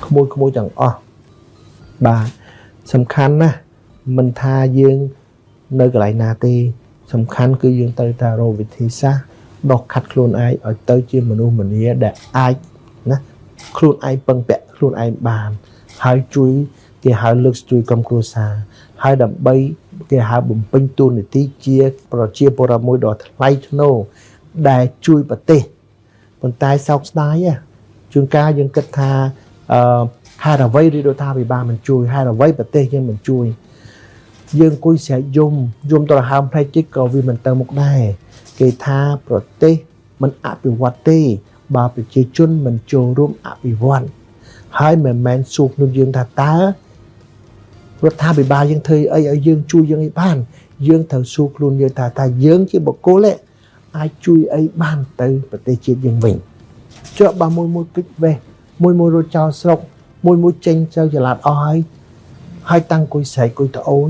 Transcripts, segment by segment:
ក្មួយទាំងអស់បាទសំខាន់ណាស់មិនថាយើងនៅកន្លែងណាទេសំខាន់គឺយើងត្រូវតែរកវិធីសាស្ត្រដោះខាត់ខ្លួនឯងឲ្យទៅជាមនុស្សម្នាដែលអាចណាខ្លួនឯងពឹងពាក់ខ្លួនឯងបានហើយជួយគេហៅលើកស្ទួយក្រុមគ្រួសារហើយដើម្បីគេហៅបំពេញតួនាទីជាប្រជាពលរដ្ឋមួយដ៏ថ្លៃថ្នូរដែលជួយប្រទេសប៉ុន្តែសោកស្ដាយជួនកាលយើងគិតថាហេតុអ្វីរដ្ឋាភិបាលមិនជួយហេតុអ្វីប្រទេសយើងមិនជួយយើងអង្គុយស្រែកយំទៅហើមផ្នែកតិចក៏វាមិនទៅមុខដែរគេថាប្រទេសមិនអភិវឌ្ឍទេបើប្រជាជនមិនចូលរួមអភិវឌ្ឍហើយមិនមែនសួរខ្លួនយើងថាតើរដ្ឋាភិបាលយើងធ្វើអីឲ្យយើងជួយយើងអីបានយើងត្រូវសួរខ្លួនយើងថាយើងជាបុគ្គលអាចជួយអីបានទៅប្រទេសជាតិយើងវិញជាប់បើមួយគិតវេះមួយរត់ចោលស្រុកមួយចេញទៅចល័តអស់ហើយតាំងគួយស្រែកគួយត្អូញ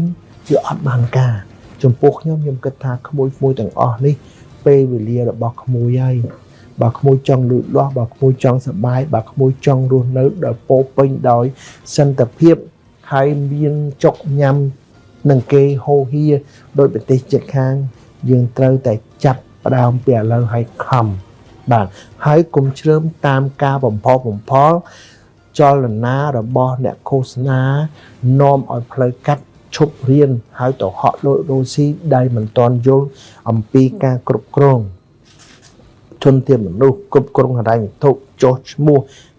វាអត់បានការចំពោះខ្ញុំគិតថាក្មួយទាំងអស់នេះពេលវេលារបស់ក្មួយហើយបើក្មួយចង់លូតលាស់បើក្មួយចង់សប្បាយបើក្មួយចង់រស់នៅដោយពោពេញដោយសន្តិភាពហើយមានចុកញ៉ាំនឹងគេហូហៀដោយប្រទេសជិតខាងយើងត្រូវតែចាប់ផ្ដើមពីឥឡូវឲ្យខំបាទហើយកុំជ្រើមតាមការបំផលចលនារបស់អ្នកឃោសនានាំឲ្យផ្លូវកាត់ឈប់រៀនហើយទៅហក់ដូចរូស៊ីដែលមិនទាន់យល់អំពីការគ្រប់គ្រងជនធានមនុស្សគ្រប់គ្រងហិរញ្ញវត្ថុចុះឈ្មោះ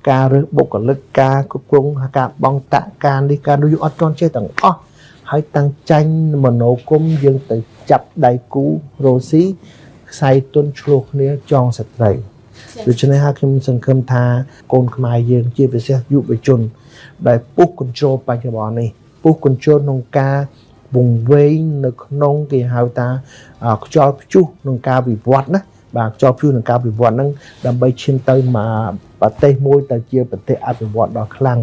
ការរើសបុគ្គលិកការគ្រប់គ្រងការបង់តាក់ការនេះការនោះយើងអត់ទាន់ចេះទាំងអស់ហើយតាំងចាញ់មនោគមយើងទៅចាប់ដៃគូរ៉ូស៊ីខ្សែទុនឆ្លោះគ្នាចងសត្រូវដូច្នេះហើយខ្ញុំសង្ឃឹមថាកូនខ្មែរយើងជាពិសេសយុវជនដែលពុះកញ្ជ្រោលបច្ចុប្បន្ននេះពុះកញ្ជ្រោលក្នុងការវង្វេងនៅក្នុងគេហៅថាខ្យល់ព្យុះក្នុងការវិវត្តណាបាទខ្យល់ព្យុះក្នុងការវិវត្តហ្នឹងដើម្បីឈានទៅមកប្រទេសមួយទៅជាប្រទេសអភិវឌ្ឍដ៏ខ្លាំង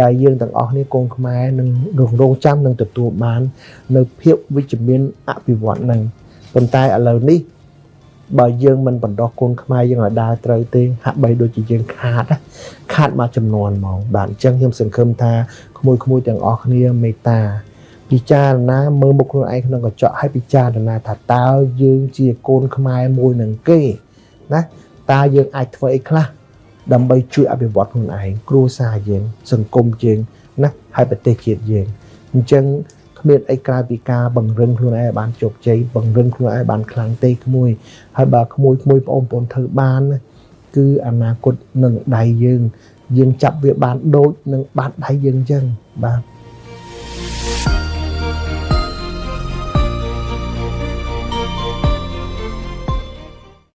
ដែលយើងទាំងអស់នេះកូនខ្មែរនឹងរងចាំនឹងទទួលបាននៅភាពវិជ្ជមានអភិវឌ្ឍហ្នឹងប៉ុន្តែឥឡូវនេះបើយើងមិនបណ្ដោះកូនខ្មែរយើងឲ្យដើរត្រូវទេហាក់បីដូចជាយើងខាតមកចំនួនហ្មងបាទអញ្ចឹងខ្ញុំសង្ឃឹមថាក្មួយទាំងអស់គ្នាមេត្តាពិចារណាមើលមុខខ្លួនឯងក្នុងកញ្ចក់ឲ្យពិចារណាថាតើយើងជាកូនខ្មែរមួយនឹងគេណាតើយើងអាចធ្វើអីខ្លះដើម្បីជួយអភិវឌ្ឍខ្លួនឯងគ្រួសារយើងសង្គមយើងណាហើយប្រទេសជាតិយើងអញ្ចឹងគ្មានអីក្រៅពីការបង្រឹងខ្លួនឯងឲ្យបានជោគជ័យបង្រឹងខ្លួនឯងបានខ្លាំងទេក្មួយហើយបើក្មួយបងប្អូនធ្វើបានគឺអនាគតនឹងដៃយើងចាប់វាបានដូចនឹងបាត់ដៃយើងអញ្ចឹងបាទ